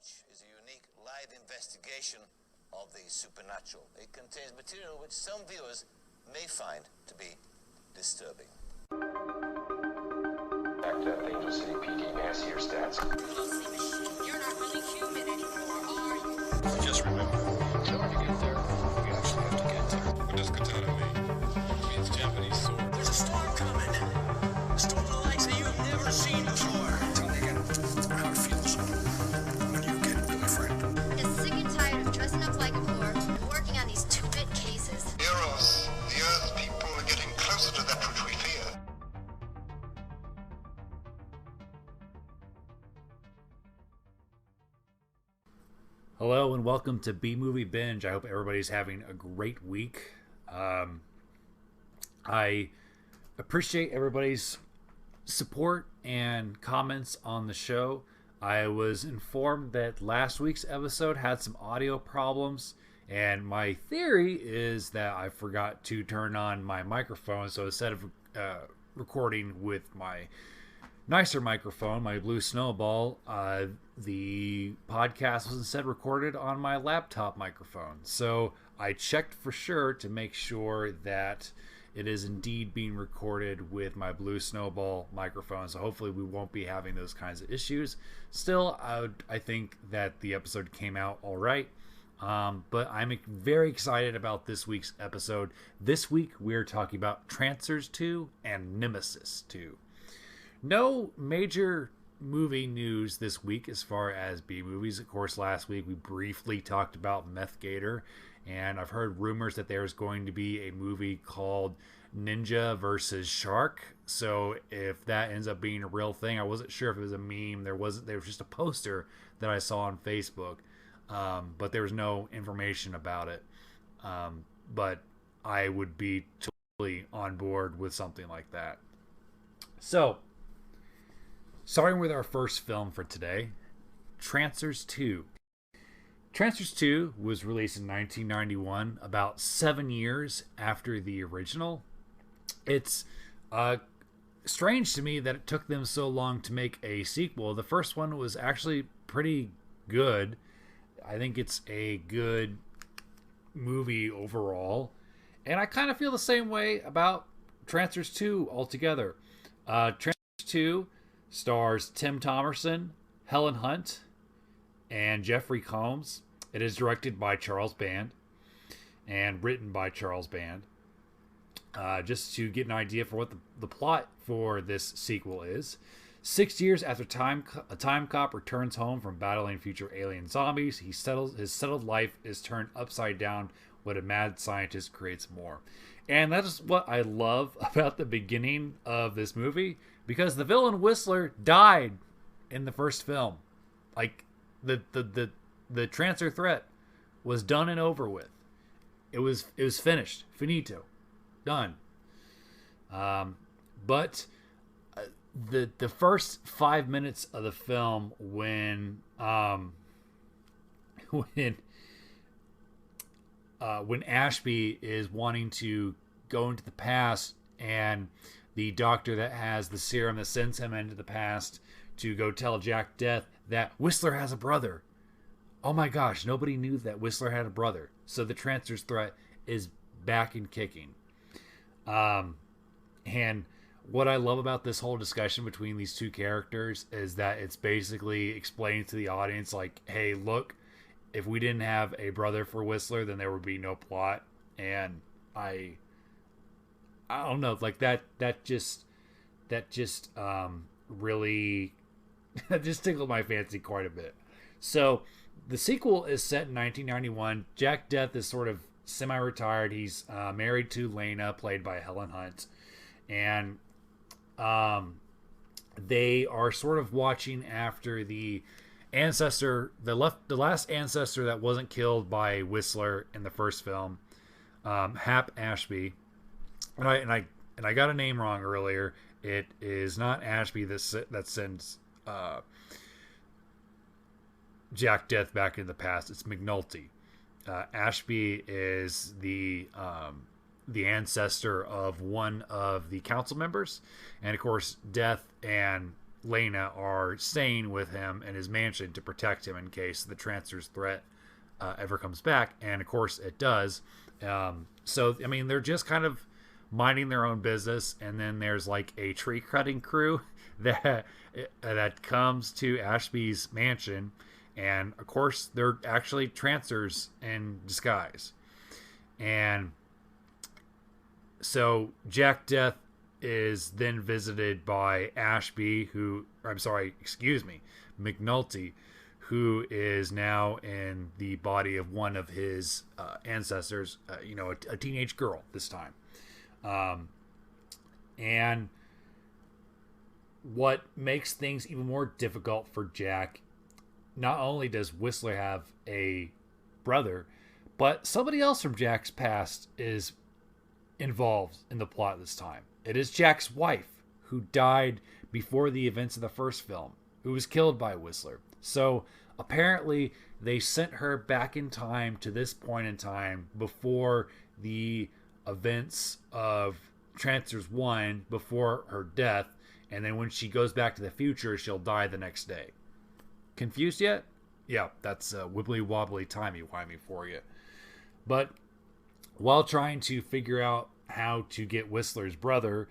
Watch is a unique live investigation of the supernatural. It contains material which some viewers may find to be disturbing. Back to Angel City PD, may I see your stats? Mostly machine. You're not really human anymore, are you? Just remember, in order to get there, we actually have to get there. What does katana mean? It means Japanese sword. There's a storm coming. A storm the likes that you've never seen before. Tell me again how it feels when you get really frightened. I'm sick and tired of dressing up like a whore and working on these two-bit cases. Heroes, the Earth people are getting closer to that which we fear. Hello and welcome to B-Movie Binge. I hope everybody's having a great week. I appreciate everybody's support and comments on the show. I was informed that last week's episode had some audio problems, and my theory is that I forgot to turn on my microphone. So instead of recording with my nicer microphone, my Blue Snowball, the podcast was instead recorded on my laptop microphone. So I checked for sure to make sure that it is indeed being recorded with my Blue Snowball microphone. So hopefully we won't be having those kinds of issues. Still, I think that the episode came out all right. But I'm very excited about this week's episode. This week we're talking about Trancers 2 and Nemesis 2. No major movie news this week as far as B-movies. Of course, last week we briefly talked about Meth Gator, and I've heard rumors that there's going to be a movie called Ninja versus Shark. So if that ends up being a real thing, I wasn't sure if it was a meme. There was just a poster that I saw on Facebook, but there was no information about it. But I would be totally on board with something like that. So, starting with our first film for today, Trancers 2. Trancers 2 was released in 1991, about 7 years after the original. It's strange to me that it took them so long to make a sequel. The first one was actually pretty good. I think it's a good movie overall. And I kind of feel the same way about Trancers 2 altogether. Trancers 2 stars Tim Thomerson, Helen Hunt, and Jeffrey Combs. It is directed by Charles Band and written by Charles Band. Just to get an idea for what the plot for this sequel is. 6 years after a time cop returns home from battling future alien zombies, his settled life is turned upside down when a mad scientist creates more. And that is what I love about the beginning of this movie, because the villain Whistler died in the first film. Like the Trancer threat was done and over with. It was finished, finito, done. But the first 5 minutes of the film, when Ashby is wanting to go into the past, and the doctor that has the serum that sends him into the past to go tell Jack Deth that Whistler has a brother. Oh my gosh, nobody knew that Whistler had a brother. So the Trancers threat is back and kicking. And what I love about this whole discussion between these two characters is that it's basically explaining to the audience, like, hey, look, if we didn't have a brother for Whistler, then there would be no plot. And I don't know, like that just really that just tickled my fancy quite a bit. So the sequel is set in 1991. Jack Deth is sort of semi-retired. He's married to Lena, played by Helen Hunt, and they are sort of watching after the ancestor, the last ancestor that wasn't killed by Whistler in the first film, Hap Ashby. And I got a name wrong earlier. It is not Ashby that sends Jack Deth back in the past. It's McNulty. Ashby is the ancestor of one of the council members, and of course Deth and Lena are staying with him in his mansion to protect him in case the Trancers threat ever comes back, and of course it does. So I mean, they're just kind of minding their own business, and then there's like a tree cutting crew that comes to Ashby's mansion, and of course they're actually Trancers in disguise. And so Jack Deth is then visited by Ashby, McNulty, who is now in the body of one of his ancestors, a teenage girl this time. And what makes things even more difficult for Jack, not only does Whistler have a brother, but somebody else from Jack's past is involved in the plot this time. It is Jack's wife, who died before the events of the first film, who was killed by Whistler. So apparently they sent her back in time to this point in time before the events of Trancers 1, before her death, and then when she goes back to the future, she'll die the next day. Confused yet? Yeah, that's wibbly wobbly timey-wimey for you. But while trying to figure out how to get Whistler's brother,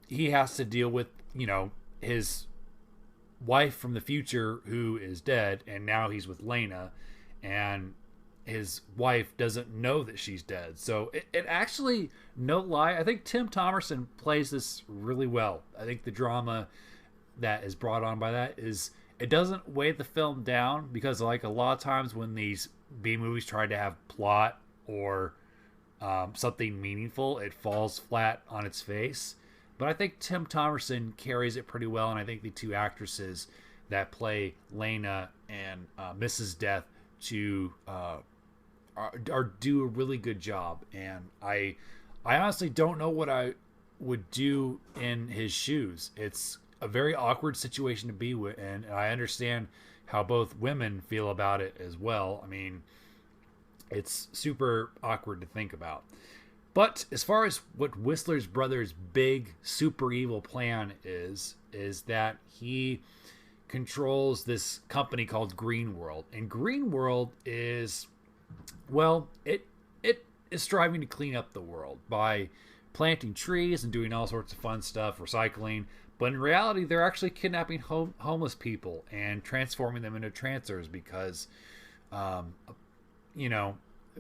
he has to deal with, his wife from the future who is dead, and now he's with Lena, and his wife doesn't know that she's dead. So it actually, no lie, I think Tim Thomerson plays this really well. I think the drama that is brought on by that is, it doesn't weigh the film down, because like a lot of times when these B movies try to have plot or something meaningful, it falls flat on its face. But I think Tim Thomerson carries it pretty well, and I think the two actresses that play Lena and Mrs. Deth do a really good job. And I honestly don't know what I would do in his shoes. It's a very awkward situation to be in, and I understand how both women feel about it as well. I mean, it's super awkward to think about. But as far as what Whistler's brother's big super evil plan is that he controls this company called Green World. And Green World is, well, it is striving to clean up the world by planting trees and doing all sorts of fun stuff, recycling. But in reality, they're actually kidnapping homeless people and transforming them into Trancers because,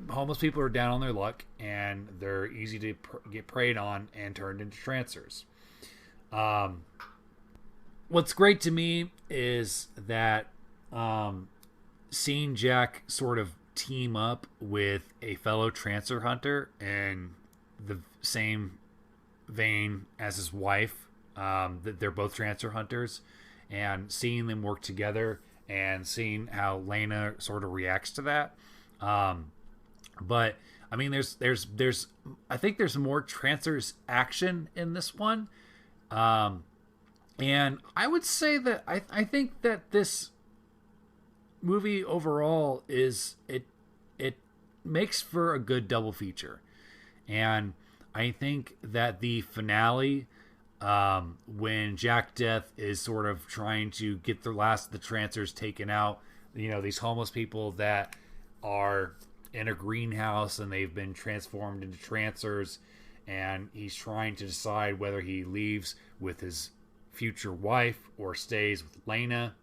homeless people are down on their luck and they're easy to get preyed on and turned into Trancers. What's great to me is that seeing Jack sort of team up with a fellow Trancer hunter in the same vein as his wife, that they're both Trancer hunters, and seeing them work together and seeing how Lena sort of reacts to that. But I mean, there's I think there's more Trancers action in this one. And I would say that I think that this movie overall it makes for a good double feature. And I think that the finale, when Jack Deth is sort of trying to get the last of the Trancers taken out, these homeless people that are in a greenhouse and they've been transformed into Trancers, and he's trying to decide whether he leaves with his future wife or stays with Lena.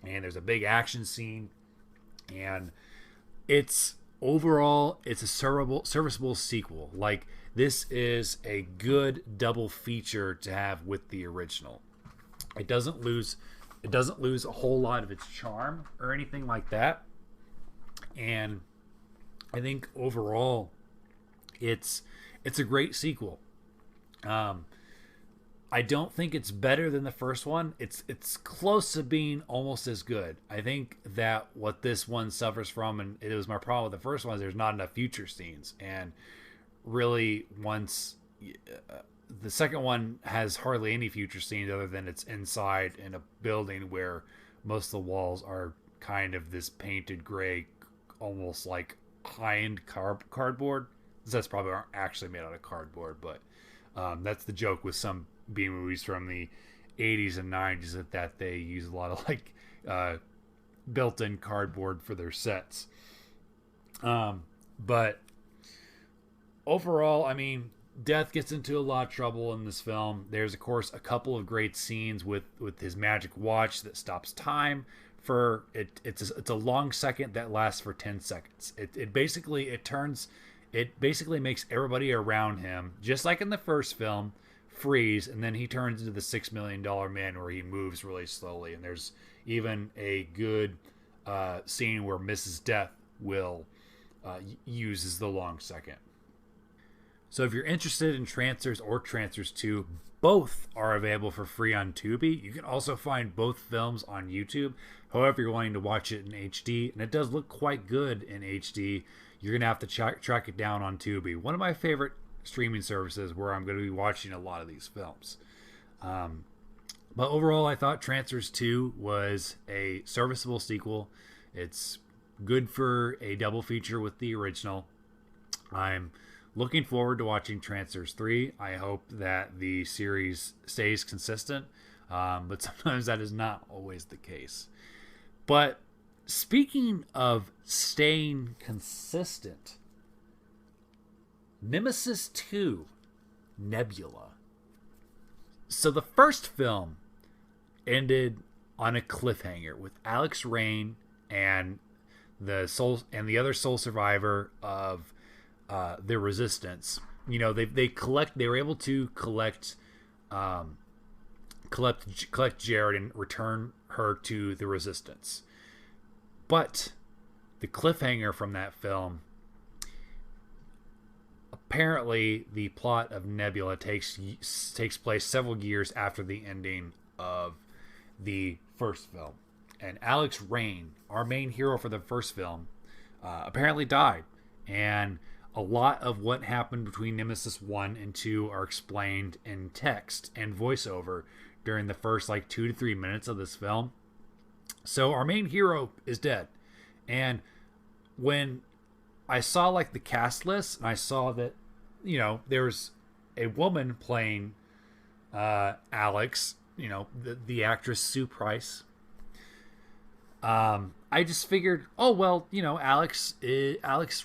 And there's a big action scene, and it's a serviceable sequel. Like, this is a good double feature to have with the original. It doesn't lose a whole lot of its charm or anything like that. And I think overall it's a great sequel. I don't think it's better than the first one. It's close to being almost as good. I think that what this one suffers from, and it was my problem with the first one, is there's not enough future scenes. And really, once the second one has hardly any future scenes other than it's inside in a building where most of the walls are kind of this painted gray, almost like high-end cardboard. That's probably aren't actually made out of cardboard, but that's the joke with some B movies from the 80s and 90s that they use a lot of like built-in cardboard for their sets. But overall, I mean, Deth gets into a lot of trouble in this film. There's, of course, a couple of great scenes with his magic watch that stops time for it. It's a long second that lasts for 10 seconds. It basically makes everybody around him, just like in the first film, freeze, and then he turns into the $6 Million Man, where he moves really slowly. And there's even a good scene where Mrs. Deth will uses the long second. So if you're interested in Trancers or Trancers 2, both are available for free on Tubi. You can also find both films on YouTube. However, you're wanting to watch it in HD, and it does look quite good in HD, you're going to have to track it down on Tubi. One of my favorite streaming services where I'm going to be watching a lot of these films. But overall, I thought Trancers 2 was a serviceable sequel. It's good for a double feature with the original. I'm looking forward to watching Trancers 3. I hope that the series stays consistent, but sometimes that is not always the case. But speaking of staying consistent, Nemesis II Nebula. So the first film ended on a cliffhanger with Alex Rain and the other sole survivor of the Resistance. You know, they were able to collect Jared and return her to the Resistance. But the cliffhanger from that film, apparently the plot of Nebula takes place several years after the ending of the first film. And Alex Rain, our main hero for the first film, apparently died. And a lot of what happened between Nemesis 1 and 2 are explained in text and voiceover during the first 2 to 3 minutes of this film. So our main hero is dead. And when I saw the cast list, and I saw that, there's a woman playing Alex, the actress Sue Price. I just figured, Alex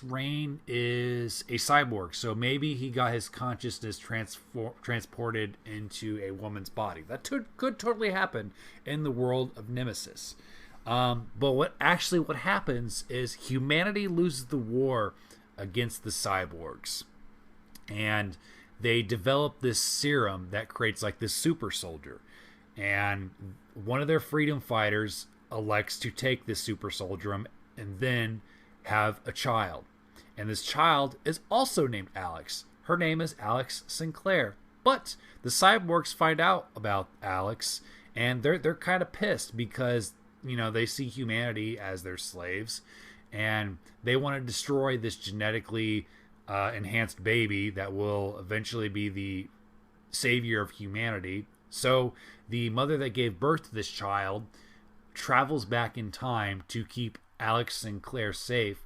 Rain is a cyborg, so maybe he got his consciousness transported into a woman's body. That could totally happen in the world of Nemesis. But what happens is humanity loses the war against the cyborgs, and they develop this serum that creates this super soldier, and one of their freedom fighters elects to take this super soldier and then have a child. And this child is also named Alex. Her name is Alex Sinclair. But the cyborgs find out about Alex, and they're kind of pissed because, they see humanity as their slaves, and they want to destroy this genetically enhanced baby that will eventually be the savior of humanity. So the mother that gave birth to this child travels back in time to keep Alex Sinclair safe.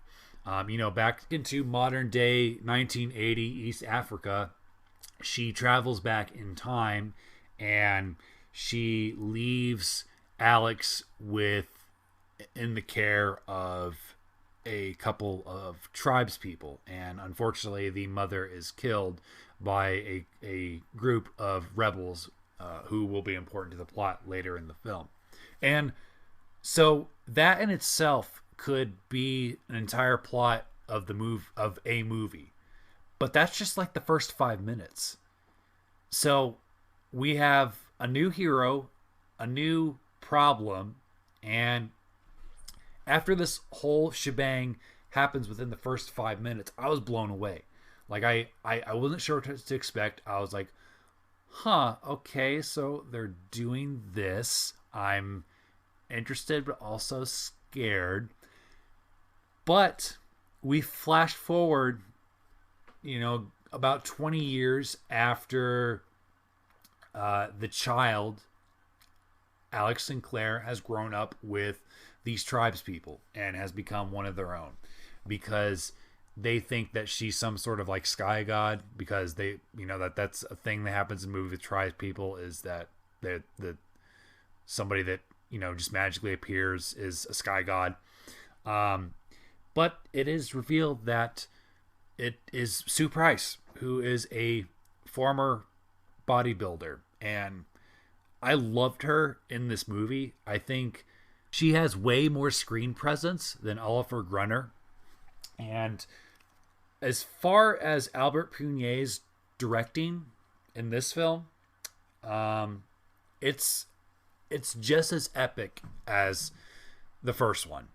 Back into modern day 1980 East Africa. She travels back in time, and she leaves Alex in the care of a couple of tribespeople, and unfortunately the mother is killed by a group of rebels who will be important to the plot later in the film. And so that in itself could be an entire plot of a movie. But that's just the first 5 minutes. So we have a new hero, a new problem, and after this whole shebang happens within the first 5 minutes, I was blown away. I wasn't sure what to expect. I was like, okay, so they're doing this. I'm interested but also scared. But we flash forward, about 20 years after the child, Alex Sinclair, has grown up with these tribespeople and has become one of their own, because they think that she's some sort of sky god, because they, that's a thing that happens in movies with tribespeople, is that the somebody that, you know, just magically appears is a sky god. But it is revealed that it is Sue Price, who is a former bodybuilder, and I loved her in this movie. I think she has way more screen presence than Oliver Grunner. And as far as Albert Pugnier's directing in this film, it's just as epic as the first one.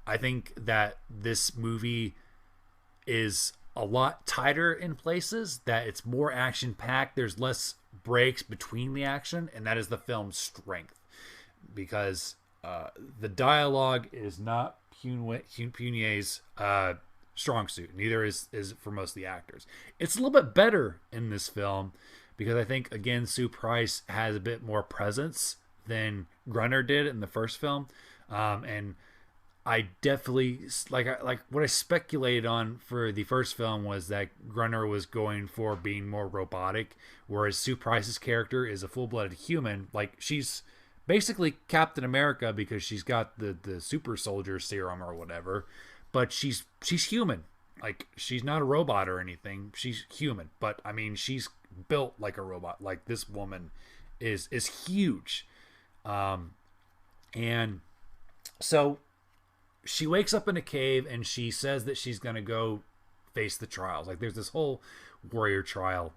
I think that this movie is a lot tighter in places, that it's more action packed. There's less breaks between the action, and that is the film's strength, because the dialogue is not Pugnier's strong suit. Neither is for most of the actors. It's a little bit better in this film because I think, again, Sue Price has a bit more presence than Grunner did in the first film, and I definitely like what I speculated on for the first film was that Grunner was going for being more robotic, whereas Sue Price's character is a full-blooded human. Like, she's basically Captain America because she's got the super soldier serum or whatever, but she's human. Like, she's not a robot or anything. She's human, but I mean, she's built like a robot. Like, this woman is huge, and so she wakes up in a cave and she says that she's going to go face the trials. Like, there's this whole warrior trial,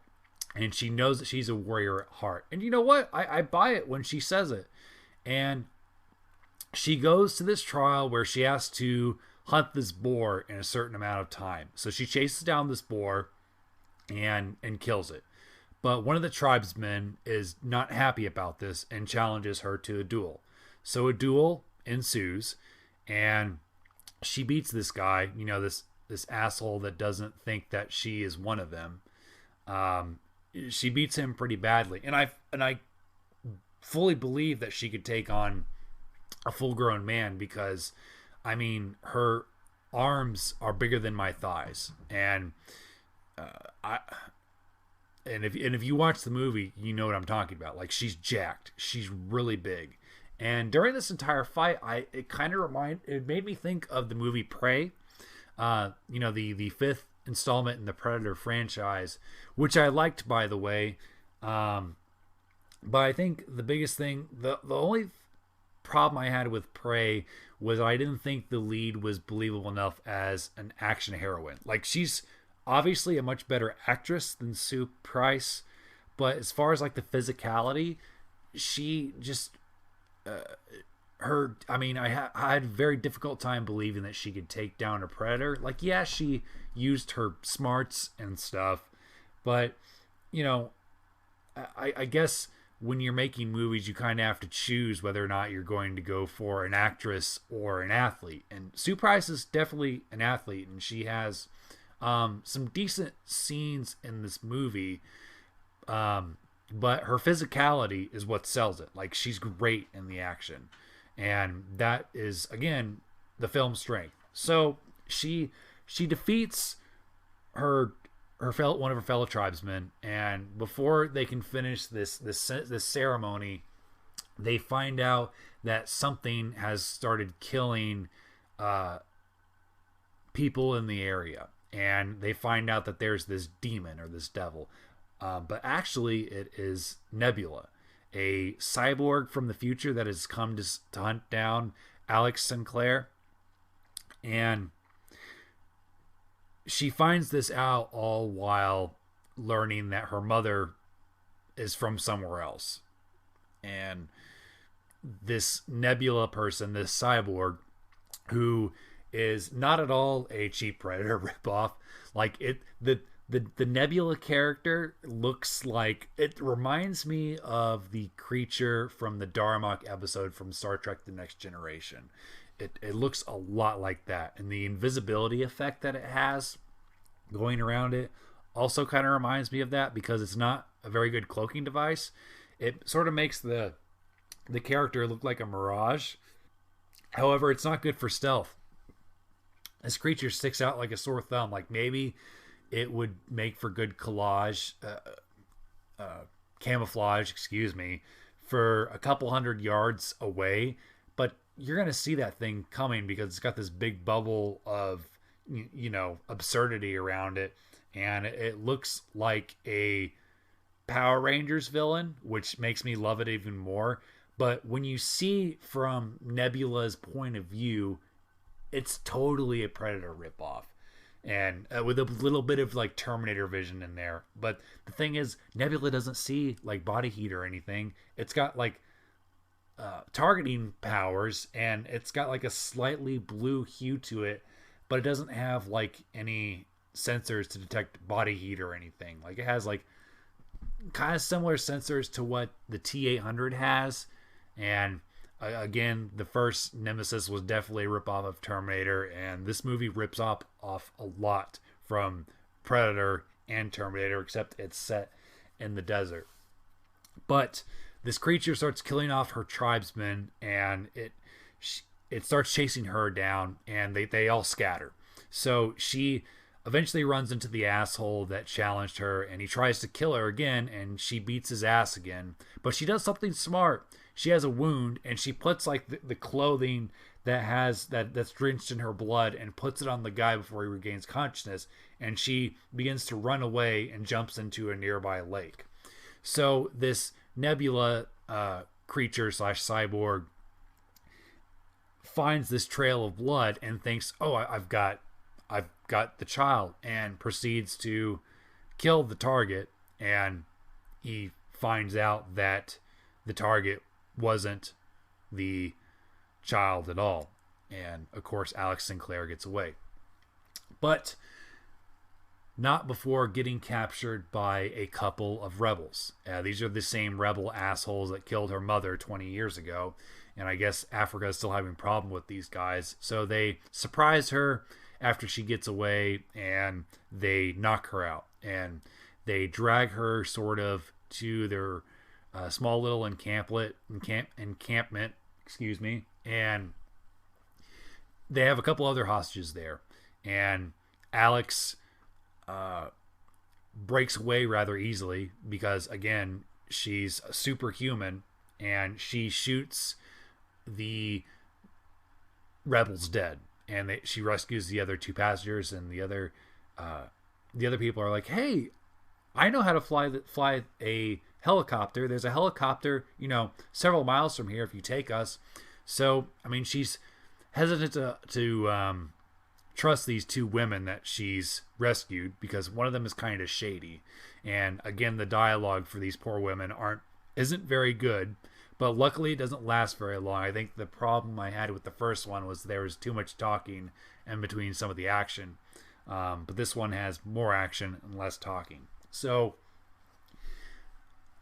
and she knows that she's a warrior at heart. And you know what? I buy it when she says it. And she goes to this trial where she has to hunt this boar in a certain amount of time. So she chases down this boar and kills it. But one of the tribesmen is not happy about this and challenges her to a duel. So a duel ensues, and she beats this guy, you know, this asshole that doesn't think that she is one of them. She beats him pretty badly, and I fully believe that she could take on a full-grown man, because I mean, her arms are bigger than my thighs, and if you watch the movie, you know what I'm talking about. Like, she's jacked, she's really big. And during this entire fight, it made me think of the movie Prey, you know, the fifth installment in the Predator franchise, which I liked, by the way. But I think the biggest thing, the only problem I had with Prey was I didn't think the lead was believable enough as an action heroine. Like, she's obviously a much better actress than Sue Price, but as far as like the physicality, she just I had a very difficult time believing that she could take down a predator. Like, yeah, she used her smarts and stuff, but you know, I guess when you're making movies, you kind of have to choose whether or not you're going to go for an actress or an athlete. And Sue Price is definitely an athlete, and she has some decent scenes in this movie. But her physicality is what sells it. Like, she's great in the action, and that is, again, the film's strength. So she defeats one of her fellow tribesmen, and before they can finish this ceremony, they find out that something has started killing people in the area, and they find out that there's this demon or this devil. But actually, it is Nebula, a cyborg from the future that has come to hunt down Alex Sinclair. And she finds this out all while learning that her mother is from somewhere else. And this Nebula person, this cyborg, who is not at all a cheap Predator ripoff, like the Nebula character looks like, it reminds me of the creature from the Darmok episode from Star Trek The Next Generation. It looks a lot like that. And the invisibility effect that it has going around it also kind of reminds me of that, because it's not a very good cloaking device. It sort of makes the character look like a mirage. However, it's not good for stealth. This creature sticks out like a sore thumb. Like, maybe it would make for good camouflage, for a couple hundred yards away, but you're going to see that thing coming because it's got this big bubble of, absurdity around it. And it looks like a Power Rangers villain, which makes me love it even more. But when you see from Nebula's point of view, it's totally a Predator ripoff. And with a little bit of like Terminator vision in there. But the thing is, Nebula doesn't see like body heat or anything. It's got like targeting powers, and it's got like a slightly blue hue to it, but it doesn't have like any sensors to detect body heat or anything. Like it has like kind of similar sensors to what the T-800 has. And again, the first Nemesis was definitely a ripoff of Terminator, and this movie rips off a lot from Predator and Terminator, except it's set in the desert. But this creature starts killing off her tribesmen, and it starts chasing her down, and they all scatter. So she eventually runs into the asshole that challenged her, and he tries to kill her again, and she beats his ass again. But she does something smart. She has a wound, and she puts like the clothing that's drenched in her blood and puts it on the guy before he regains consciousness, and she begins to run away and jumps into a nearby lake. So this Nebula creature / cyborg finds this trail of blood and thinks, oh, I've got the child, and proceeds to kill the target. And he finds out that the target wasn't the child at all. And of course, Alex Sinclair gets away, but not before getting captured by a couple of rebels. These are the same rebel assholes that killed her mother 20 years ago. And I guess Africa is still having a problem with these guys. So they surprise her after she gets away, and they knock her out. And they drag her sort of to their small little encampment, and they have a couple other hostages there. And Alex breaks away rather easily because, again, she's a superhuman, and she shoots the rebels dead. And she rescues the other two passengers, and the other people are like, "Hey, I know how to fly a helicopter. There's a helicopter, several miles from here if you take us." So, I mean, she's hesitant to trust these two women that she's rescued because one of them is kind of shady. And again, the dialogue for these poor women isn't very good. But luckily, it doesn't last very long. I think the problem I had with the first one was there was too much talking in between some of the action. But this one has more action and less talking. So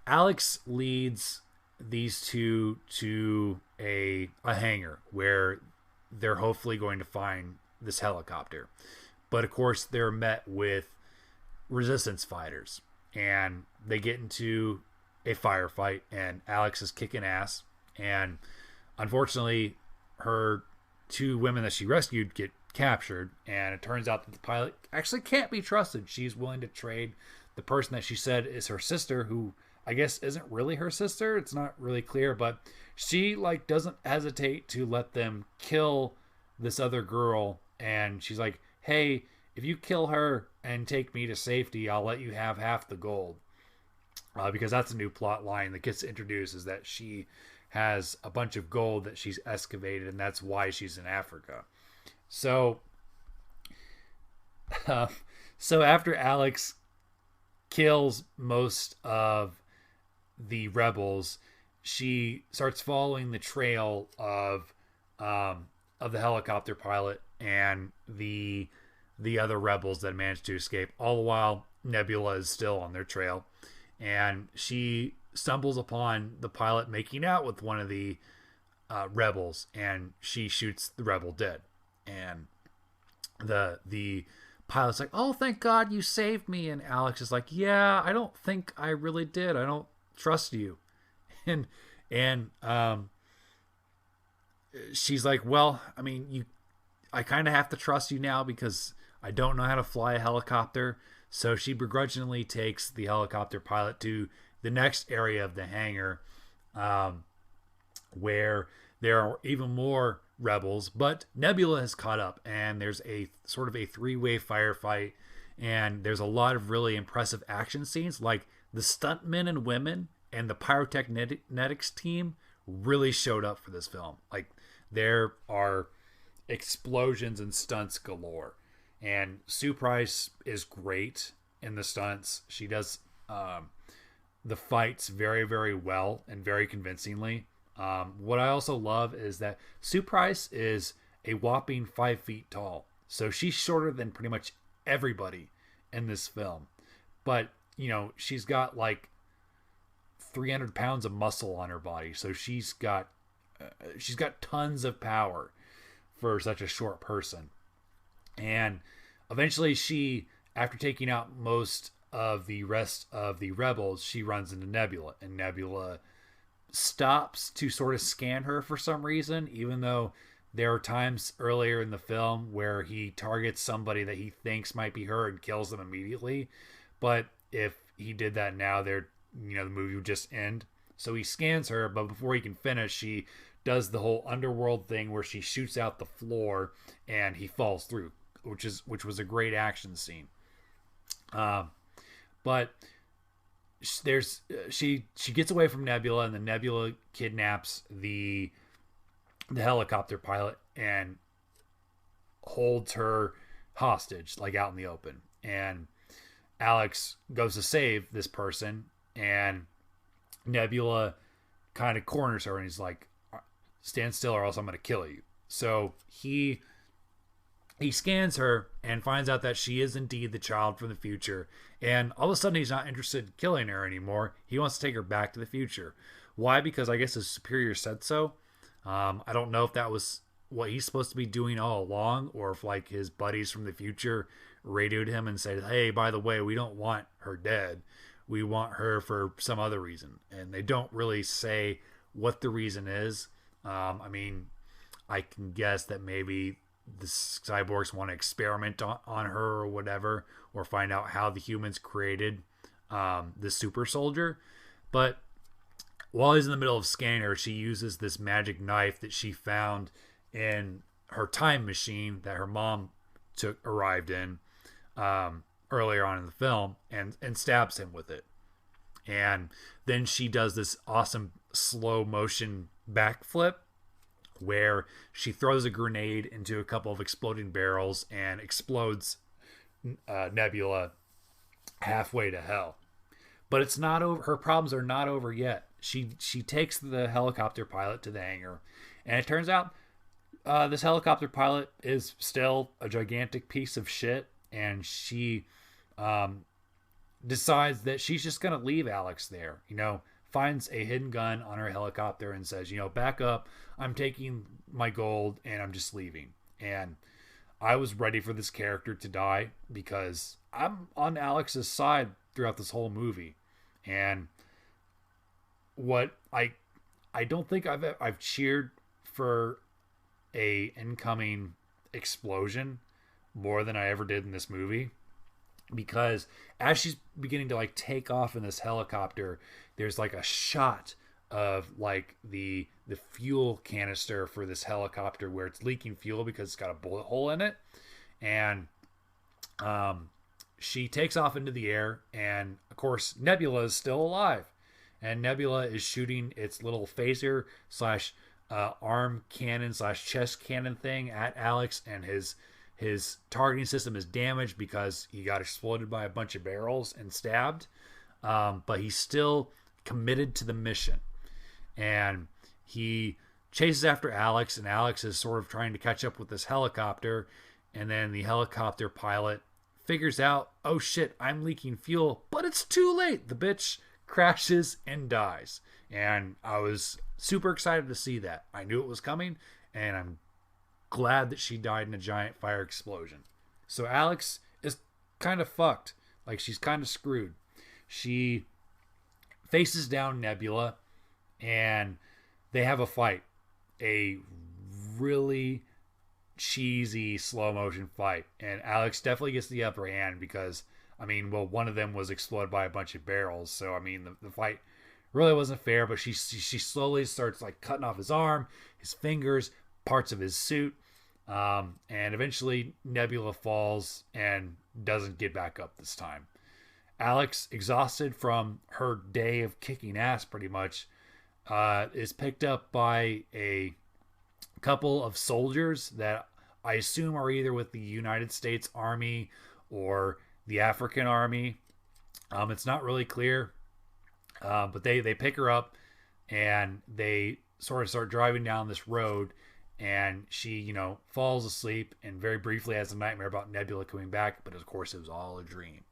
Alex leads these two to a hangar where they're hopefully going to find this helicopter. But of course, they're met with resistance fighters, and they get into a firefight, and Alex is kicking ass. And unfortunately, her two women that she rescued get captured, and it turns out that the pilot actually can't be trusted. She's willing to trade the person that she said is her sister, who I guess isn't really her sister. It's not really clear, but she doesn't hesitate to let them kill this other girl. And she's like, "Hey, if you kill her and take me to safety, I'll let you have half the gold." Because that's a new plot line that gets introduced, is that she has a bunch of gold that she's excavated, and that's why she's in Africa. So after Alex kills most of the rebels, she starts following the trail of the helicopter pilot and the other rebels that managed to escape. All the while, Nebula is still on their trail. And she stumbles upon the pilot making out with one of the rebels, and she shoots the rebel dead. And the pilot's like, "Oh, thank God you saved me." And Alex is like, "Yeah, I don't think I really did. I don't trust you." And she's like, "Well, I mean, I kind of have to trust you now because I don't know how to fly a helicopter." So she begrudgingly takes the helicopter pilot to the next area of the hangar where there are even more rebels, but Nebula has caught up, and there's a sort of a three-way firefight, and there's a lot of really impressive action scenes. Like, the stuntmen and women and the pyrotechnetics team really showed up for this film. Like, there are explosions and stunts galore, and Sue Price is great in the stunts. She does the fights very, very well and very convincingly. What I also love is that Sue Price is a whopping 5 feet tall, so she's shorter than pretty much everybody in this film, but you know, she's got like 300 pounds of muscle on her body, so she's got tons of power for such a short person. And eventually she, after taking out most of the rest of the rebels, she runs into Nebula, and Nebula stops to sort of scan her for some reason, even though there are times earlier in the film where he targets somebody that he thinks might be her and kills them immediately. But if he did that now, the movie would just end. So he scans her, but before he can finish, she does the whole underworld thing where she shoots out the floor and he falls through, which was a great action scene. But she gets away from Nebula, and the Nebula kidnaps the helicopter pilot and holds her hostage, like, out in the open. And Alex goes to save this person, and Nebula kind of corners her, and he's like, stand still or else I'm going to kill you. So he scans her and finds out that she is indeed the child from the future. And all of a sudden, he's not interested in killing her anymore. He wants to take her back to the future. Why? Because I guess his superior said so. I don't know if that was what he's supposed to be doing all along, or if like his buddies from the future radioed him and said, hey, by the way, we don't want her dead. We want her for some other reason. And they don't really say what the reason is. I mean, I can guess that maybe the cyborgs want to experiment on her or whatever, or find out how the humans created the super soldier. But while he's in the middle of scanning her, she uses this magic knife that she found in her time machine that her mom arrived in earlier on in the film, and stabs him with it. And then she does this awesome slow motion backflip where she throws a grenade into a couple of exploding barrels and explodes Nebula halfway to hell. But it's not over. Her problems are not over yet. She takes the helicopter pilot to the hangar, and it turns out this helicopter pilot is still a gigantic piece of shit, and she decides that she's just going to leave Alex there. Finds a hidden gun on her helicopter and says, back up, I'm taking my gold and I'm just leaving. And I was ready for this character to die because I'm on Alex's side throughout this whole movie. And what I don't think I've cheered for a incoming explosion more than I ever did in this movie, because as she's beginning to like take off in this helicopter, there's like a shot of like the fuel canister for this helicopter where it's leaking fuel because it's got a bullet hole in it. And she takes off into the air, and of course Nebula is still alive, and Nebula is shooting its little phaser / arm cannon / chest cannon thing at Alex, and his targeting system is damaged because he got exploded by a bunch of barrels and stabbed. But he's still committed to the mission, and he chases after Alex, and Alex is sort of trying to catch up with this helicopter. And then the helicopter pilot figures out, oh shit, I'm leaking fuel, but it's too late. The bitch crashes and dies. And I was super excited to see that. I knew it was coming, and I'm glad that she died in a giant fire explosion. So Alex is kind of fucked. Like, she's kind of screwed. She faces down Nebula, and they have a fight. A really cheesy slow motion fight. And Alex definitely gets the upper hand because, one of them was exploded by a bunch of barrels. So, the fight really wasn't fair, but she slowly starts like cutting off his arm, his fingers, parts of his suit. And eventually Nebula falls and doesn't get back up this time. Alex, exhausted from her day of kicking ass pretty much, is picked up by a couple of soldiers that I assume are either with the United States Army or the African Army. It's not really clear, but they pick her up and they sort of start driving down this road, and she, falls asleep and very briefly has a nightmare about Nebula coming back, but of course it was all a dream.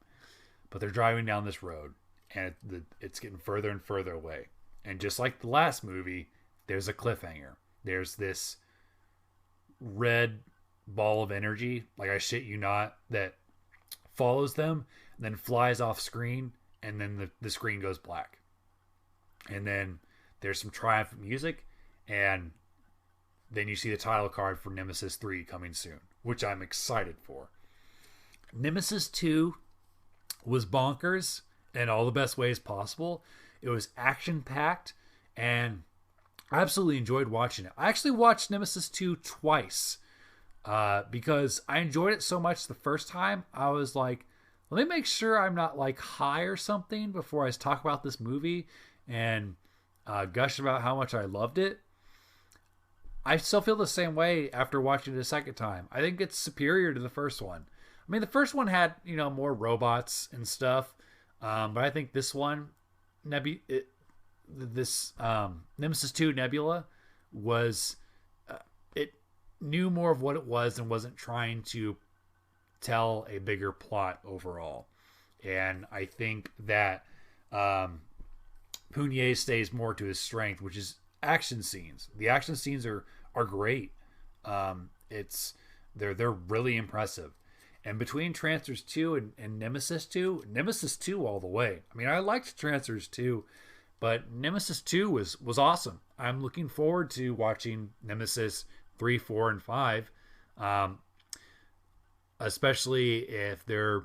But they're driving down this road, and it's getting further and further away. And just like the last movie, there's a cliffhanger. There's this red ball of energy, like I shit you not, that follows them and then flies off screen, and then the screen goes black. And then there's some triumphant music, and then you see the title card for Nemesis III coming soon, which I'm excited for. Nemesis II was bonkers in all the best ways possible. It was action-packed, and I absolutely enjoyed watching it. I actually watched Nemesis II twice because I enjoyed it so much the first time. I was like, let me make sure I'm not like high or something before I talk about this movie and gush about how much I loved it. I still feel the same way after watching it a second time. I think it's superior to the first one. I mean, the first one had, more robots and stuff. But I think this one, Nemesis II Nebula was, it knew more of what it was and wasn't trying to tell a bigger plot overall. And I think that Punier stays more to his strength, which is action scenes. The action scenes are great. They're really impressive. And between Trancers 2 and Nemesis 2 all the way. I mean, I liked Trancers 2, but Nemesis 2 was awesome. I'm looking forward to watching Nemesis 3, 4, and 5, especially if they're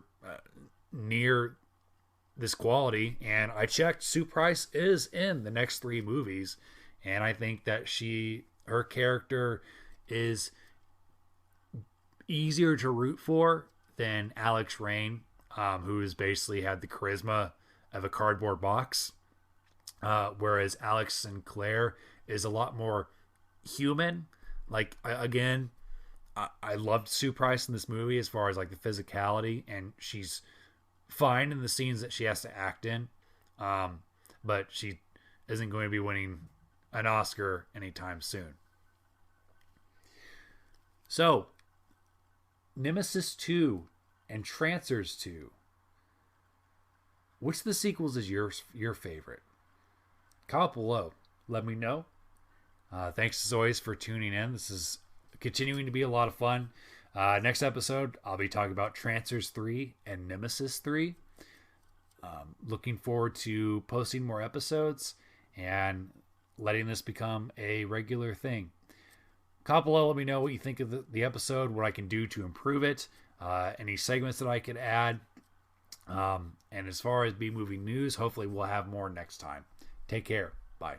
near this quality. And I checked, Sue Price is in the next 3 movies, and I think that her character is easier to root for than Alex Rain, who has basically had the charisma of a cardboard box, whereas Alex Sinclair is a lot more human. Like, I loved Sue Price in this movie as far as like the physicality, and she's fine in the scenes that she has to act in, but she isn't going to be winning an Oscar anytime soon. So, Nemesis 2 and Trancers 2. Which of the sequels is your favorite? Comment below. Let me know. Thanks as always for tuning in. This is continuing to be a lot of fun. Next episode, I'll be talking about Trancers 3 and Nemesis 3. Looking forward to posting more episodes and letting this become a regular thing. Comment below, let me know what you think of the episode, what I can do to improve it, any segments that I could add. And as far as B-Movie news, hopefully we'll have more next time. Take care. Bye.